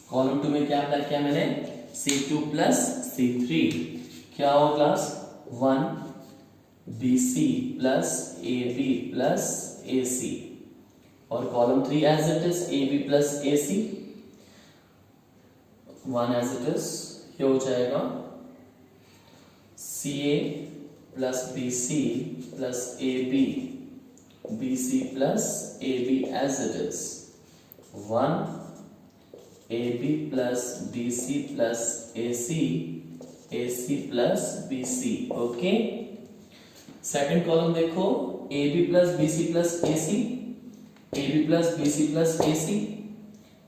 Column 2 में क्या apply किया मैंने? C2 plus C3। क्या हो class? 1BC plus AB plus AC, और column 3 as it is AB plus AC, 1 as it is. ये हो जाएगा CA plus BC plus AB, BC plus AB as it is, 1AB plus BC plus AC, AC plus BC। Okay, second column देखो, AB plus BC plus AC, AB plus BC plus AC,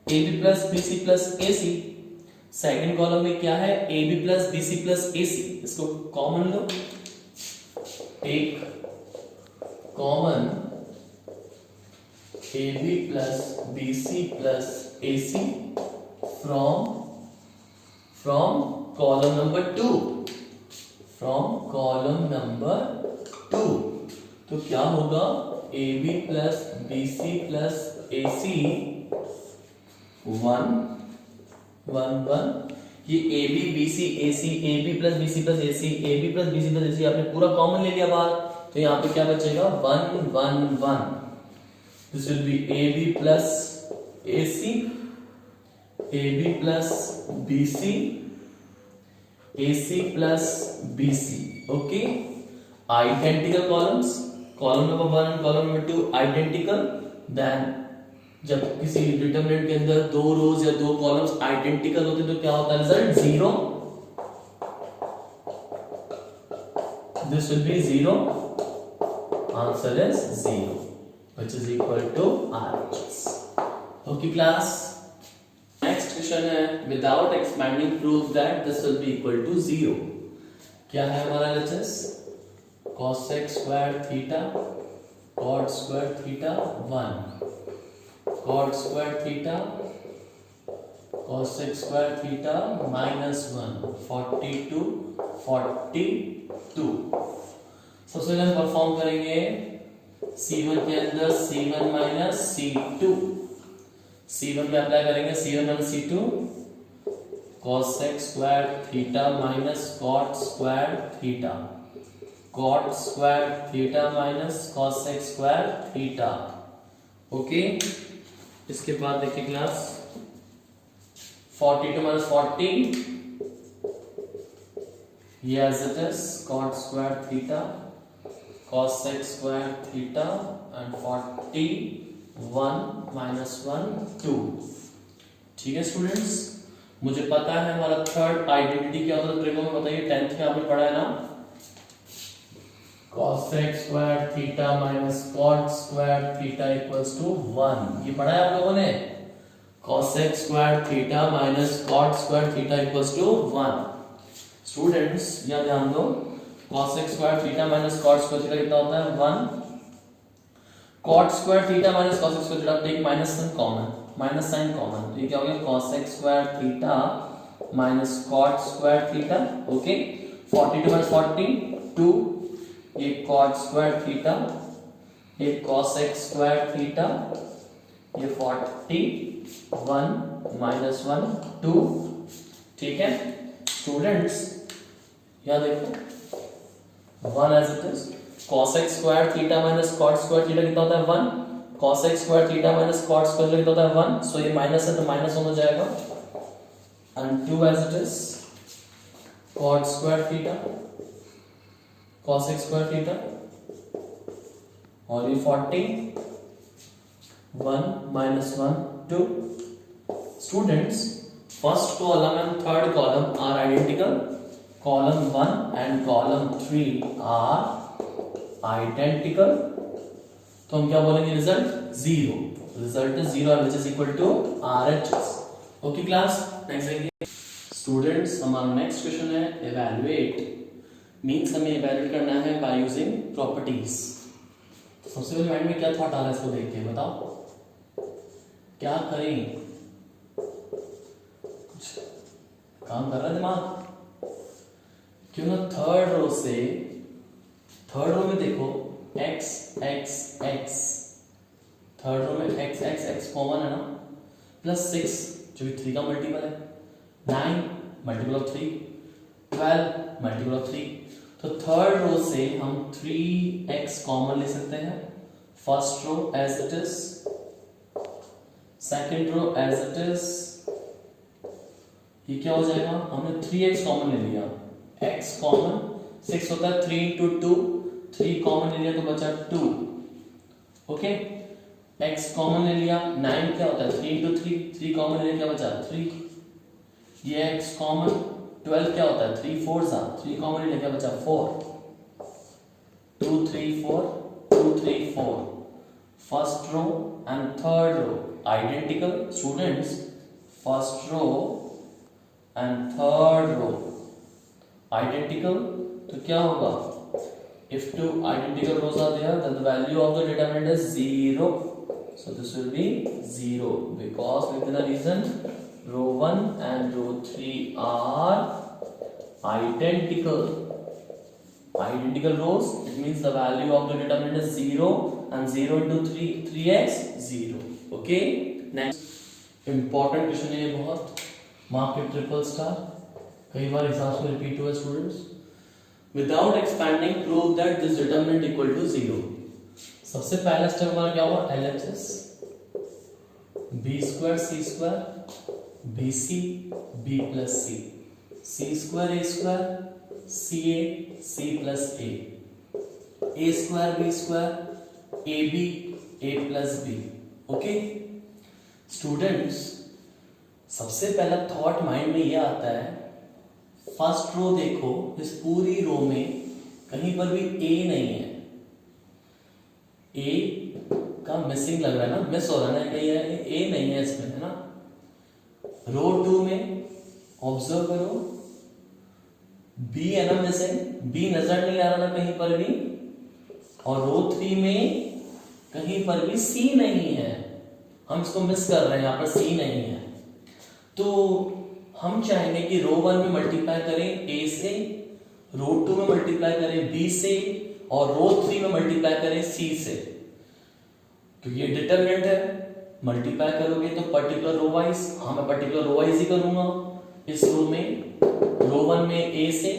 AB plus BC plus AC। Second column में क्या है? AB plus BC plus AC। इसको common लो, take common AB plus BC plus AC from column number 2, from column number 2। तो क्या होगा? AB plus BC plus AC 1 1 1। ये AB BC AC, AB plus BC plus AC, AB plus BC plus AC आपने पूरा common ले लिया बाहर, तो यहाँ पे क्या बचेगा? 1 1 1। This will be AB plus AC, AB plus BC, AC plus BC। Okay, identical columns, column number 1 and column number 2 identical. Then जब किसी डिटरमिनेंट के अंदर दो रोज या दो कॉलम्स आइडेंटिकल होते हैं तो क्या होता है result? 0। This will be 0, answer is 0, which is equal to RHS। Okay class, next question है, without expanding prove that this will be equal to 0। क्या है हमारा LHS? cosec square theta, cot square theta 1, cot square theta, cosec square theta -1, 42 42। सबसे पहले हम perform करेंगे C1 के अंदर C1 माइनस C2, C1 में अप्लाई करेंगे C1 minus C2 cos square theta minus cot square theta, cot square theta minus cos square theta. Okay, इसके बाद देखिए क्लास 42 माइनस 40 ये as it is cot square theta cos square theta and 41 minus 1 2। ठीक है students, मुझे पता है हमारा थर्ड आइडेंटिटी क्या होता है ट्रिगो में, बताइए 10th में आपने पढ़ा है ना, cos square theta minus cot square theta equals to 1। ये पढ़ा है आप लोगों ने, cos square theta minus cot square theta equals to 1। Students यहां ध्यान दो, cos square theta minus cot square theta कितना होता है 1, cot square theta minus cos square theta, take minus sine common, minus sine common, तो ये क्या हो गया cos square theta minus cot square theta. Okay, 42 minus 42 ये cot स्क्वायर थीटा, ये cos स्क्वायर थीटा, ये 41 माइनस 1 2। ठीक है स्टूडेंट्स, यहां देखो 1 as it is, cos square theta minus cot square theta कितना होता है 1, cos square theta minus cot square theta कितना होता है 1, सो ये माइनस है तो माइनस हो जाएगा, and 2 as it is cot square theta cos square theta, और ये 41 minus 1 2। Students first column and third column are identical, column 1 and column 3 are identical, तो हम क्या बोलेंगे result 0, result is 0 which is equal to RHS। Okay class, next देखिए students, हमारा next question है evaluate, means हमें इवैल्यूएट करना है बाय यूजिंग प्रॉपर्टीज। तो सबसे पहले माइंड में क्या थॉट आ रहा है इसको देख के बताओ, क्या करें, कुछ काम कर रहा है दिमाग, क्यों ना थर्ड रो से, थर्ड रो में देखो x x x, third row में x x x कॉमन है ना, प्लस 6 जो कि 3 का मल्टीपल है, 9 मल्टीपल ऑफ 3, 12 मल्टीपल ऑफ 3, तो थर्ड रो से हम 3x कॉमन ले सकते हैं, first row as it is, second row as it is, ये क्या हो जाएगा, हमने 3x कॉमन ले लिया, x कॉमन 6 होता है 3 into 2, 3 कॉमन ले लिया तो बचा 2। ओके, x कॉमन ले लिया, 9 क्या होता है 3 into 3, 3 कॉमन ले लिया क्या बचा 3, ये x कॉमन, 12 क्या होता है 3 4 3 कॉमन ले लिया क्या बचा 4, 2 3 4 2 3 4, first row and third row identical. Students first row and third row identical, तो क्या होगा, if two identical rows are there then the value of the determinant is 0, so this will be 0 because within a reason row 1 and row 3 are identical rows, it means the value of the determinant is 0 and 0 into 3 3x 0। okay, next important question है ये बहुत, mark it triple star, कई बार exams में repeat हुआ students, without expanding prove that this determinant equal to 0। सबसे पहला step हमारा क्या हुआ, LHS b स्क्वायर c स्क्वायर bc b plus c, c square a स्क्वायर ca c plus a square b square ab a plus b। Okay students, सबसे पहला thought mind में ये आता है, फर्स्ट रो देखो, इस पूरी रो में कहीं पर भी a नहीं है, a का मिसिंग लग रहा है ना, मिस हो रहा है ना, कहीं a नहीं है इसमें, है ना। रो 2 में ऑब्जर्व करो b है ना मिसिंग, b नजर नहीं आ रहा ना कहीं पर भी, और रो 3 में कहीं पर भी c नहीं है, हम इसको मिस कर रहे हैं, यहाँ पर c नहीं है, तो हम चाहेंगे कि रो 1 में मल्टीप्लाई करें a से, रो 2 में मल्टीप्लाई करें b से, और रो 3 में मल्टीप्लाई करें c से, क्योंकि ये डिटरमिनेंट है, मल्टीप्लाई करोगे तो पर्टिकुलर रो वाइज, हाँ मैं पर्टिकुलर रो वाइज ही करूंगा। इस रो में, रो 1 में ए से,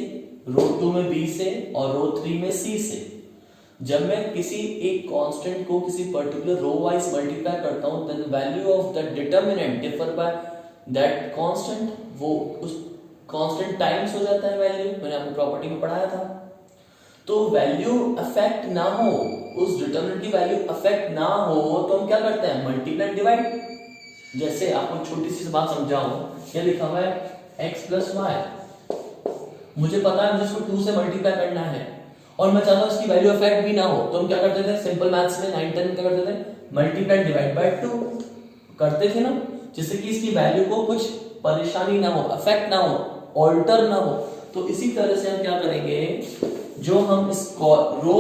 रो 2 में बी से और रो 3 में सी से। जब मैं किसी एक कांस्टेंट को किसी पर्टिकुलर रो वाइज मल्टीप्लाई करता हूं, then value of the determinant differ by that constant, वो उस कांस्टेंट टाइम्स हो जाता है वैल्यू, मैंने आपको प्रॉपर्टी में पढ़ाया था। तो वैल्यू अफेक्ट ना हो, उस डिटरमिनेंट की वैल्यू अफेक्ट ना हो तो हम क्या करते हैं, मल्टीप्लाई डिवाइड। जैसे आपको छोटी सी बात समझाऊं, क्या लिखा हुआ है x प्लस वाई, मुझे पता है मुझे इसको 2 से मल्टीप्लाई करना है और मैं चाहता हूं इसकी वैल्यू अफेक्ट भी ना हो, तो हम क्या करते थे सिंपल मैथ्स में 9 10 क्या करते थे, मल्टीप्लाई डिवाइड बाय 2 करते थे ना, जिससे कि इसकी वैल्यू को कुछ परेशानी ना हो, अफेक्ट ना हो, ऑल्टर ना हो। तो इसी तरह से हम क्या करेंगे, जो हम इस रो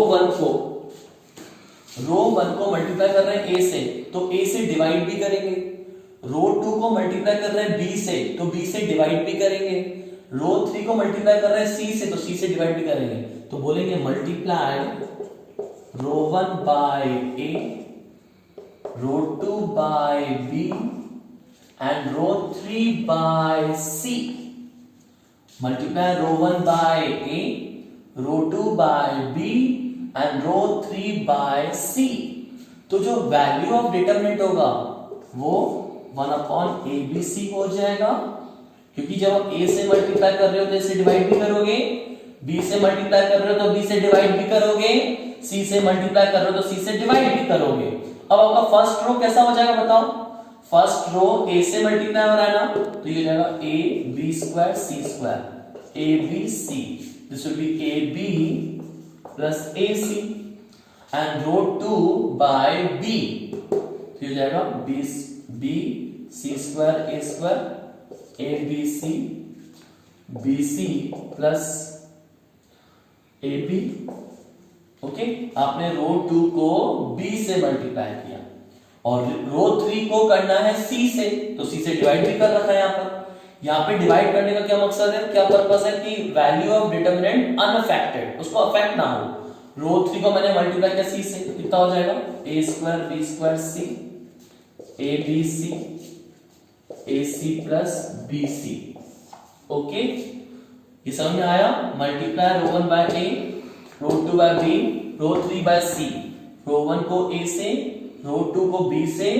1 को मल्टीप्लाई कर रहे हैं a से, तो a से डिवाइड भी करेंगे। रो 2 को मल्टीप्लाई कर रहे हैं b से, तो b से डिवाइड भी करेंगे। रो 3 को मल्टीप्लाई कर रहे हैं c से, तो c से डिवाइड भी करेंगे। तो बोलेंगे multiply row 1 by a, row 2 by b and row 3 by c। Multiply row 1 by a, row 2 by b and row 3 by c। तो जो वैल्यू ऑफ डिटरमिनेंट होगा वो 1 अपॉन ABC हो जाएगा, क्योंकि जब आप a से मल्टीप्लाई कर रहे हो तो a से डिवाइड भी करोगे, b से मल्टीप्लाई कर रहे हो तो b से डिवाइड भी करोगे, c से मल्टीप्लाई कर रहे हो तो c से डिवाइड भी करोगे। अब आपका फर्स्ट रो कैसा हो जाएगा बताओ, फर्स्ट रो a से मल्टीप्लाई हो रहा है ना, तो ये हो जाएगा a b square c square, a b c, this will be a b plus a c and row 2 by b, तो ये हो जाएगा b c square a square a b c b c plus a b। Okay, आपने row 2 को b से multiply किया और रो 3 को करना है c से, तो c से डिवाइड भी कर रखा है। यहाँ पे डिवाइड करने का क्या मकसद है, क्या पर्पस है कि वैल्यू ऑफ डिटरमिनेंट अनअफेक्टेड, उसको अफेक्ट ना हो। रो 3 को मैंने मल्टीप्लाई किया c से, कितना हो जाएगा a square b square c a b c a c plus b c। Okay, ये समझ में आया। Multiply row 1 by a, row 2 by b, row 3 by c। Row 1 को a से, रो 2 को b से,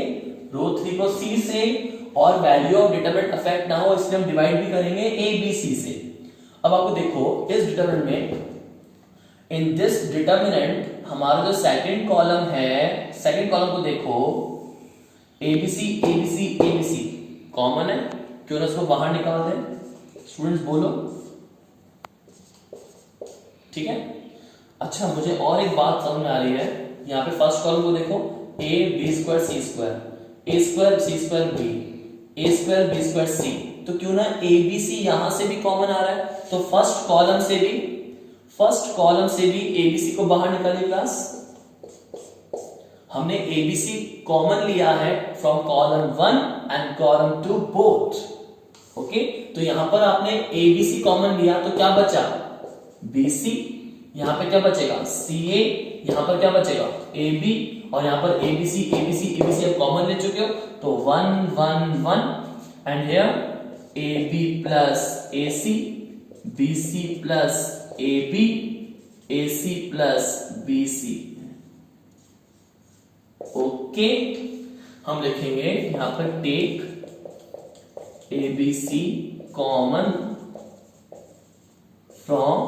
रो 3 को c से, और वैल्यू ऑफ डिटरमिनेंट अफेक्ट ना हो इसलिए हम डिवाइड भी करेंगे a b c से। अब आपको देखो इस डिटरमिनेंट में, इन दिस डिटरमिनेंट हमारा जो सेकंड कॉलम है, सेकंड कॉलम को देखो abc abc abc कॉमन है, क्यों ना उसको बाहर निकाल दें, स्टूडेंट्स बोलो, ठीक है। अच्छा, मुझे और एक बात समझ में आ रही है, यहाँ पे फर्स्ट कॉलम को देखो a b square c square, a square c square b, a square b square c, तो क्यों ना abc यहां से भी कॉमन आ रहा है, तो फर्स्ट कॉलम से भी abc को बाहर निकालिए क्लास। हमने abc कॉमन लिया है from column 1 and column 2 both. Okay, तो यहां पर आपने abc कॉमन लिया तो क्या बचा bc, यहां पे क्या बचेगा ca, यहां पर क्या बचेगा ab, और यहां पर abc abc abc आप कॉमन ले चुके हो, तो 1 1 1 and here ab plus ac, bc plus ab, ac plus bc। Okay, हम लिखेंगे यहां पर take abc common from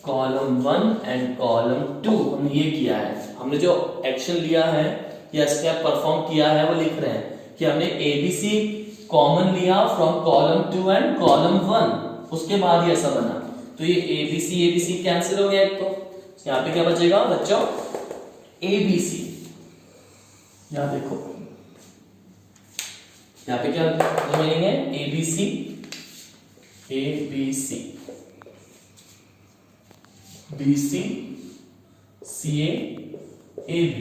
column 1 and column 2। हमने ये किया है, हमने जो एक्शन लिया है या स्टेप परफॉर्म किया है वो लिख रहे हैं कि हमने abc कॉमन लिया फ्रॉम कॉलम 2 एंड कॉलम 1, उसके बाद ये ऐसा बना। तो ये abc कैंसिल हो गया एक, तो यहाँ पे क्या बचेगा बच्चों abc। यहां देखो, यहाँ पे क्या मिलेंगे abc bc ca ab,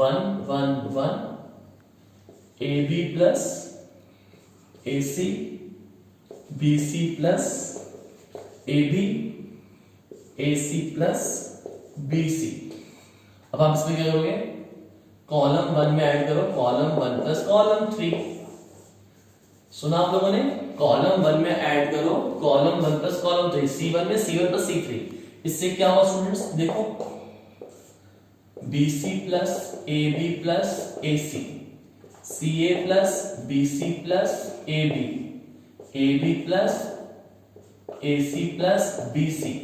1 1 1 ab plus ac bc plus ab ac plus bc। अब आप इसमें क्या करोगे, कॉलम 1 में ऐड करो कॉलम 1 प्लस कॉलम 3। सुना आप लोगों ने, कॉलम 1 में ऐड करो कॉलम 1 प्लस कॉलम 3, C1 में C1 प्लस C3। इससे क्या हुआ स्टूडेंट्स, देखो BC plus AB plus AC, CA plus BC plus AB, AB plus AC plus BC।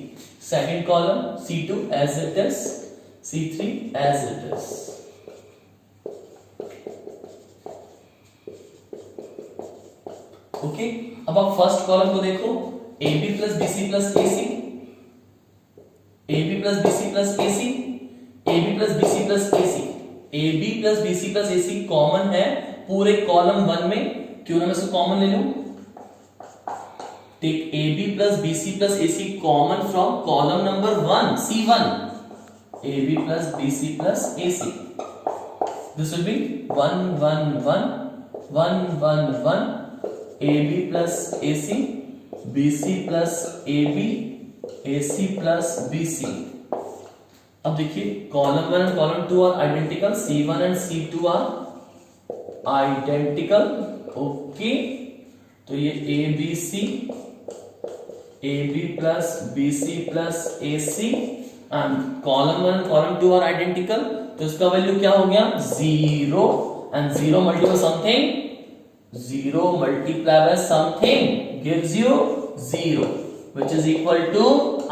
Second column C2 as it is, C3 as it is। Okay, अब आप first column को देखो, AB plus BC plus AC, AB plus BC plus AC, AB plus BC plus AC, AB plus BC plus AC common है पूरे column 1 में, क्यों ना मैं इसको कॉमन ले लूं। Take AB plus BC plus AC common from column number 1 C1, AB plus BC plus AC। This will be 1 1 1 1 1 1 AB plus AC, BC plus AB, AC plus BC। अब देखिए column 1 and column 2 are identical, C1 and C2 are identical. Okay, तो ये ABC, AB plus BC plus AC and column 1 and column 2 are identical, तो इसका value क्या हो गया 0, and 0 multiply something, 0 multiplied by something gives you 0, which is equal to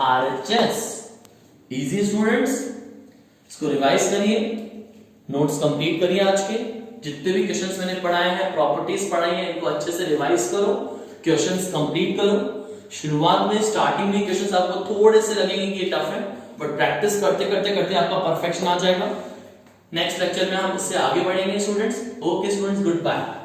RHS। Easy students, इसको revise करिए, notes complete करिए। आज के जितने भी क्वेश्चंस मैंने पढ़ाए हैं, प्रॉपर्टीज पढ़ाई हैं, इनको अच्छे से रिवाइज करो, क्वेश्चंस कंप्लीट करो। शुरुआत में स्टार्टिंग में क्वेश्चंस आपको थोड़े से लगेंगे कि टफ है, बट प्रैक्टिस करते करते करते आपका परफेक्शन आ जाएगा। नेक्स्ट लेक्चर में हम इससे आगे बढ़ेंगे students. Okay students, good bye.